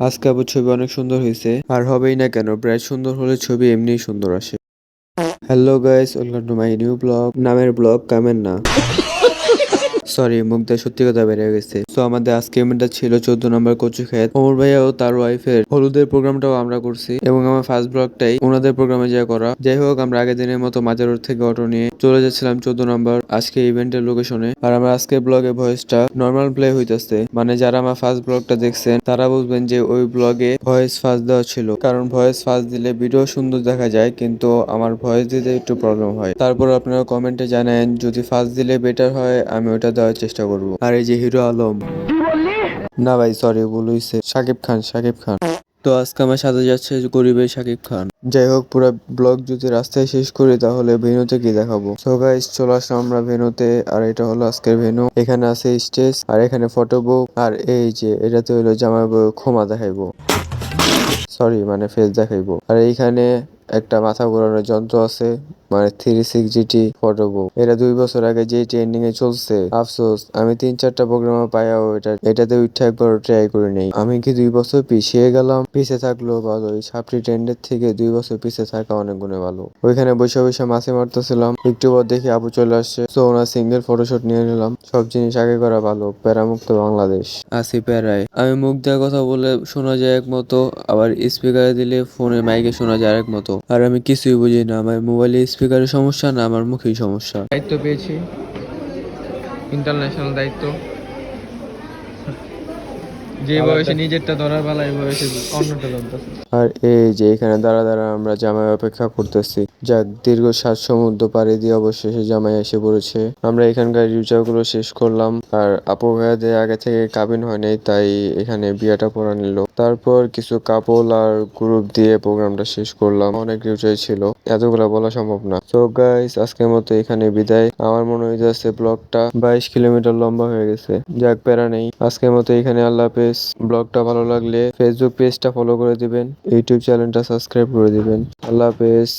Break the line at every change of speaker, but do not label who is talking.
আজকে আবার ছবি অনেক সুন্দর হয়েছে, আর হবেই না কেন, ব্রাইট সুন্দর হলে ছবি এমনিই সুন্দর আসে। Hello guys, welcome to my new blog. নামের ব্লগ, কামের না। সরি, মুখ দিয়ে সত্যি কথা বেরিয়ে গেছে। তো আমাদের আজকে ইভেন্টটা ছিল 14 নম্বর কচু ক্ষেত। ওমর ভাইয়া ও তার ওয়াইফের হলুদের প্রোগ্রামটাও আমরা করছি, এবং আমার ফার্স্ট ব্লগটাই ওনাদের প্রোগ্রামে যা করা। যাই হোক, আমরা আগের দিনের মতো মাজার রোড থেকে অটো নিয়ে চলে যাচ্ছিলাম 14 নম্বর আজকে ইভেন্টের লোকেশনে। আর আমার আজকে ব্লগে ভয়েসটা নর্মাল প্লে হইতেছে, মানে যারা আমার ফার্স্ট ব্লগটা দেখছেন তারা বুঝবেন যে ওই ব্লগে ভয়েস ফার্স্ট দেওয়া ছিল, কারণ ভয়েস ফার্স্ট দিলে ভিডিও সুন্দর দেখা যায়, কিন্তু আমার ভয়েস দিতে একটু প্রবলেম হয়। তারপর আপনারা কমেন্টে জানান যদি ফার্স্ট দিলে বেটার হয়, আমি ওটা দেওয়ার চেষ্টা করব। আর এই যে হিরো আলম, না ভাই সরি, ভুল হইছে, শাকিব খান, শাকিব খান। তো আজকে আমার সাথে যাচ্ছে গরিবের শাকিব খান। যাই হোক, পুরো ব্লগ যদি রাস্তায় শেষ করি তাহলে ভেন্যুতে কি দেখাবো। সো গাইস, চলে আসলাম আমরা ভেন্যুতে, আর এটা হলো আজকের ভেন্যু। এখানে আছে স্টেজ, আর এখানে ফটো বুক, আর এই যে এটাতে হলো জামাই বউ ক্ষমা দেখাইবো, সরি মানে ফেস দেখাইবো। আর এইখানে একটা মাথা ঘোরানোর যন্ত্র আছে, মানে 360 ফটো বুক। এটা 2 বছর আগে যে ট্রেন্ডিং এ চলছে। আফসোস আমি 3-4টা প্রোগ্রাম পাইয়াও এটাতে উঠে একবার ট্রাই করে নেই। আমি কি 2 বছর পিছিয়ে গেলাম? পিছিয়ে থাকলো ভালো, এই সাপড়ি ট্রেন্ডের থেকে 2 বছর পিছিয়ে থাকা অনেক গুণে ভালো। ওইখানে বসে বসে মাছি মারতেছিলাম, একটু পর দেখি আবু চলে আসছে, তো ওনার সিঙ্গেল ফটোশুট নিয়ে নিলাম। সব জিনিস আগে করা ভালো, প্যারামুক্ত বাংলাদেশ। আসি প্যারায়, আমি মুখ দেওয়া কথা বলে শোনা যায় এক মতো, আবার স্পিকারে দিলে ফোনে মাইকে শোনা যায় আরেক মতো। আর আমি কিছুই বুঝি না, আমার মোবাইলে স্পিকারের সমস্যা না আমার মুখেই সমস্যা। দায়িত্ব পেয়েছি, ইন্টারন্যাশনাল দায়িত্ব। যে বয়সে নিজেরটা ধরার বেলা, এই বয়সে অন্যটা ধরতেছে। আর এই যে এখানে দাঁড়া দাঁড়া আমরা জামাই অপেক্ষা করতেছি। যাক, দীর্ঘ 7 সমুদ্র পাড়ি দিয়ে অবশেষে জামাই এসে পড়েছে। আমরা এখানকার রিচার্জগুলো শেষ করলাম, আর আপু ভাইয়াদের আগে থেকে কাবিন হয় নাই, তাই এখানে বিয়েটা পড়া নিল। তারপর কিছু কাপল আর গ্রুপ দিয়ে প্রোগ্রামটা শেষ করলাম। অনেক রিচার্জ ছিল, এতগুলা বলা সম্ভব না। তো গাইস, আজকের মতো এখানে বিদায়। আমার মনে হইতেছে ব্লগটা 22 কিলোমিটার লম্বা হয়ে গেছে। যাক, প্যারা নেই। আজকের মতো এখানে আল্লাহ হাফেজ। ব্লগটা ভালো লাগলে ফেসবুক পেজটা ফলো করে দিবেন, ইউটিউব চ্যানেলটা সাবস্ক্রাইব করে দিবেন। আল্লাহ হাফেজ।